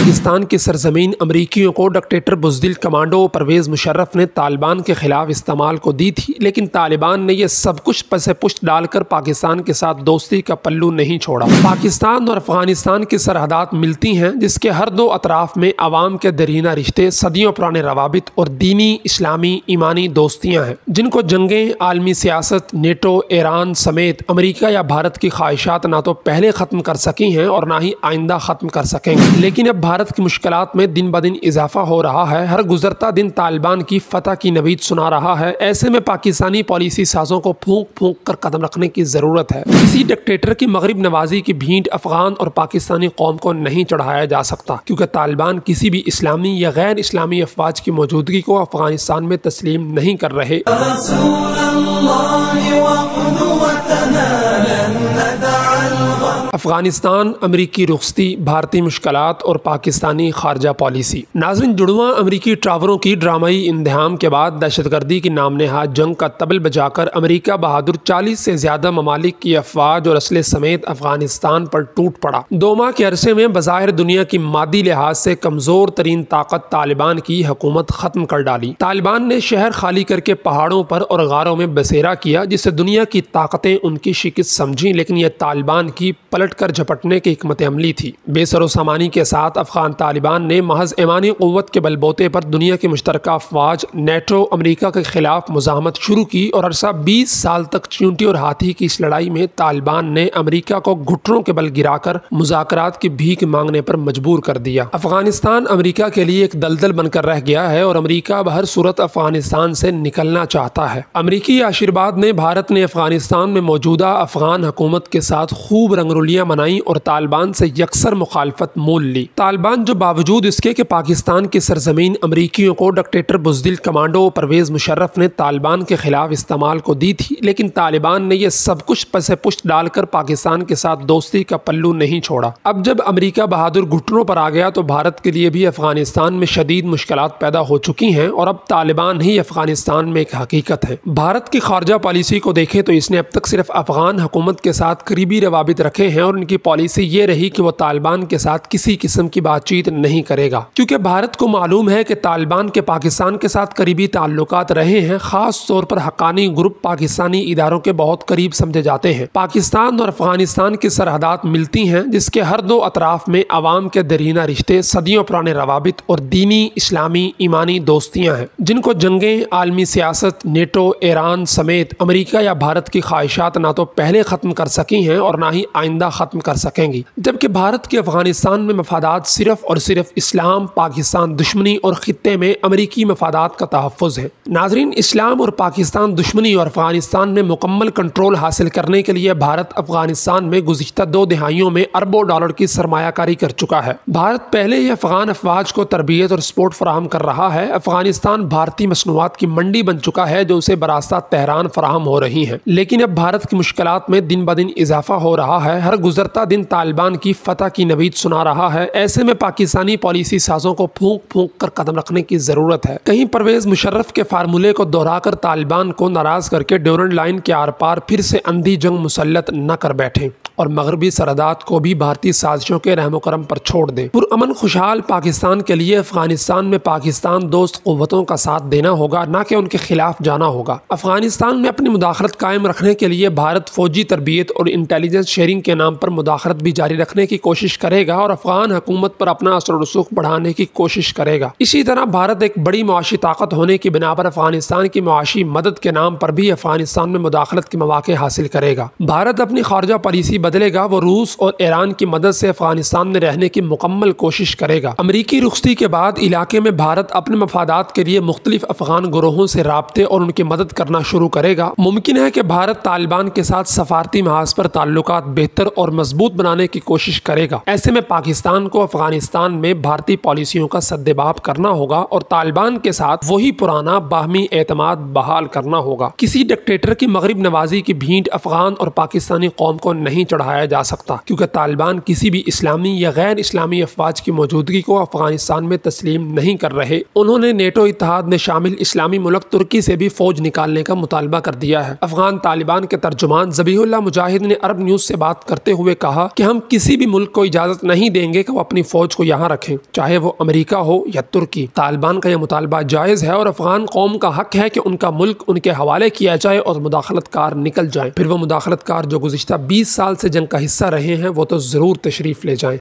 पाकिस्तान की सरजमीन अमरीकियों को dictator बुज़दिल commando Parvez Musharraf ने तालिबान के खिलाफ इस्तेमाल को दी थी, लेकिन तालिबान ने यह सब कुछ पसे पुष्ट डालकर पाकिस्तान के साथ दोस्ती का पल्लू नहीं छोड़ा। पाकिस्तान और अफगानिस्तान की सरहदात मिलती हैं, जिसके हर दो अतराफ में अवाम के दरीना रिश्ते, सदियों पुराने रवाबित और दीनी इस्लामी ईमानी दोस्तियाँ हैं, जिनको जंगें, आलमी सियासत, नेटो, ईरान समेत अमरीका या भारत की ख्वाहिशात ना तो पहले ख़त्म कर सकी हैं और ना ही आइंदा ख़त्म कर सकेंगे। लेकिन अब भारत की मुश्किलात में दिन ब दिन इजाफा हो रहा है। हर गुजरता दिन तालिबान की फतह की नवीद सुना रहा है। ऐसे में पाकिस्तानी पॉलिसी साजों को फूंक फूंक कर कदम रखने की ज़रूरत है। किसी डिक्टेटर की मगरिब नवाजी की भींट अफगान और पाकिस्तानी कौम को नहीं चढ़ाया जा सकता, क्योंकि तालिबान किसी भी इस्लामी या गैर इस्लामी अफवाज की मौजूदगी को अफगानिस्तान में तस्लीम नहीं कर रहे। अफगानिस्तान, अमरीकी रुखसती, भारतीय मुश्किलात और पाकिस्तानी खारजा पॉलिसी। नाज़रीन, जुड़वां अमरीकी ट्रावरों की ड्रामाई इंतहाम के बाद दहशतगर्दी की नाम नेहाद जंग का तबल बजाकर अमरीका बहादुर 40 से ज़्यादा ममालिक की अफवाज और असले समेत अफगानिस्तान पर टूट पड़ा। 2 माह के अरसे में बज़ाहिर दुनिया की मादी लिहाज से कमज़ोर तरीन ताकत तालिबान की हुकूमत ख़त्म कर डाली। तालिबान ने शहर खाली करके पहाड़ों पर और गारों में बसेरा किया, जिससे दुनिया की ताकतें उनकी शिकस्त समझी, लेकिन यह तालिबान की पलट कर झपटने की हिकमत अमली थी। बेसरो सामानी के साथ अफगान तालिबान ने महज ईमानी क़ुव्वत के बलबूते पर दुनिया की मुश्तरका अफवाज नेटो अमरीका के खिलाफ मुज़ाहमत शुरू की और अरसा 20 साल तक चींटी और हाथी की इस लड़ाई में तालिबान ने अमरीका को घुटनों के बल गिराकर मुज़ाकरात की भीख मांगने पर मजबूर कर दिया। अफगानिस्तान अमरीका के लिए एक दलदल बनकर रह गया है और अमरीका बहर सूरत अफगानिस्तान से निकलना चाहता है। अमरीकी आशीर्वाद ने भारत ने अफगानिस्तान में मौजूदा अफगान हुकूमत के साथ खूब रंगरोलियां मनाई और तालिबान से यकसर मुखालफत मोल ली। तालिबान जो बावजूद इसके कि पाकिस्तान की सरजमीन अमरीकियों को डिक्टेटर बुज़दिल कमांडो परवेज़ मुशर्रफ ने तालिबान के खिलाफ इस्तेमाल को दी थी, लेकिन तालिबान ने यह सब कुछ पसे पुष्ट डालकर पाकिस्तान के साथ दोस्ती का पल्लू नहीं छोड़ा। अब जब अमरीका बहादुर घुटनों पर आ गया तो भारत के लिए भी अफगानिस्तान में शदीद मुश्किलात पैदा हो चुकी हैं और अब तालिबान ही अफगानिस्तान में एक हकीकत है। भारत की खारजा पॉलिसी को देखें तो इसने अब तक सिर्फ अफगान हुकूमत के साथ करीबी रवाबित रखे हैं और उनकी पॉलिसी ये रही कि वो तालिबान के साथ किसी किस्म की बातचीत नहीं करेगा, क्योंकि भारत को मालूम है कि तालिबान के पाकिस्तान के साथ करीबी ताल्लुकात रहे हैं। खास तौर पर हक्कानी ग्रुप पाकिस्तानी इदारों के बहुत करीब समझे जाते हैं। पाकिस्तान और अफगानिस्तान की सरहदात मिलती हैं, जिसके हर दो अतराफ में अवाम के दरीना रिश्ते, सदियों पुराने रवाबित और दीनी इस्लामी ईमानी दोस्तियाँ हैं, जिनको जंगें, आलमी सियासत, नेटो, ईरान समेत अमरीका या भारत की ख्वाहिशात ना तो पहले ख़त्म कर सकी हैं और ना ही आइंदा ख़त्म कर सकेंगी। जबकि भारत के अफगानिस्तान में मफादात सिर्फ और सिर्फ इस्लाम, पाकिस्तान दुश्मनी और खित्ते में अमरीकी मफादात का तहफ़्फ़ुज़ है। नाज़रीन, इस्लाम और पाकिस्तान दुश्मनी और अफगानिस्तान में मुकम्मल कंट्रोल हासिल करने के लिए भारत अफगानिस्तान में गुज़िश्ता 2 दिहाइयों में अरबों डॉलर की सरमायाकारी कर चुका है। भारत पहले ही अफगान अफवाज को तरबियत और सपोर्ट फराहम कर रहा है। अफगानिस्तान भारतीय मसनूआत की मंडी बन चुका है, जो उसे बरास्ता तेहरान फराहम हो रही है। लेकिन अब भारत की मुश्किलात में दिन ब दिन इजाफा हो रहा है। हर गुजरता दिन तालिबान की फतह की नवीद सुना रहा है। ऐसे में पाकिस्तानी पॉलिसी साजों को फूंक फूंक कर कदम रखने की जरूरत है। कहीं परवेज मुशर्रफ के फार्मूले को दोहराकर तालिबान को नाराज करके ड्यूरेंट लाइन के आर पार फिर से अंधी जंग मुसल्लत न कर बैठे और मगरबी सरहदात को भी भारतीय साजिशों के रहमो करम पर छोड़ दें। पुरअमन खुशहाल पाकिस्तान के लिए अफगानिस्तान में पाकिस्तान दोस्त क़ुव्वतों का साथ देना होगा, न कि उनके खिलाफ जाना होगा। अफगानिस्तान में अपनी मुदाखलत कायम रखने के लिए भारत फौजी तरबियत और इंटेलिजेंस शेयरिंग के नाम पर मुदाखलत भी जारी रखने की कोशिश करेगा और अफगान हुकूमत पर अपना असर रसूख बढ़ाने की कोशिश करेगा। इसी तरह भारत एक बड़ी मुआशी ताकत होने की बिना पर अफगानिस्तान की मुआशी मदद के नाम पर भी अफगानिस्तान में मुदाखलत के मौके हासिल करेगा। भारत अपनी खारजा पॉलिसी बदलेगा, वो रूस और ईरान की मदद से अफगानिस्तान में रहने की मुकम्मल कोशिश करेगा। अमरीकी रुखसती के बाद इलाके में भारत अपने मफादात के लिए मुख्तलिफ अफगान गुरोहों से राब्ते और उनकी मदद करना शुरू करेगा। मुमकिन है कि भारत तालिबान के साथ सफारती महाज पर ताल्लुकात बेहतर और मजबूत बनाने की कोशिश करेगा। ऐसे में पाकिस्तान को अफगानिस्तान में भारतीय पॉलिसियों का सद्देबाब करना होगा और तालिबान के साथ वही पुराना बाहमी एतमाद बहाल करना होगा। किसी डिक्टेटर की मगरिब नवाजी की भींट अफगान और पाकिस्तानी कौम को नहीं चढ़ा बढ़ाया जा सकता, क्योंकि तालिबान किसी भी इस्लामी या गैर इस्लामी अफवाज की मौजूदगी को अफगानिस्तान में तस्लीम नहीं कर रहे। उन्होंने नेटो इत्तेहाद में शामिल इस्लामी मुल्क तुर्की से भी फौज निकालने का मुतालबा कर दिया है। अफगान तालिबान के तर्जुमान ज़बीहुल्लाह मुजाहिद ने अरब न्यूज़ से बात करते हुए कहा कि हम किसी भी मुल्क को इजाज़त नहीं देंगे कि वो अपनी फौज को यहाँ रखें, चाहे वो अमेरिका हो या तुर्की। तालिबान का यह मुतालबा जायज़ है और अफगान कौम का हक है कि उनका मुल्क उनके हवाले किया जाए और मुदाखलतकार निकल जाएं। फिर वो मुदाखलतकार जो गुज़िश्ता 20 साल से जंग का हिस्सा रहे हैं वो तो ज़रूर तशरीफ़ ले जाएं।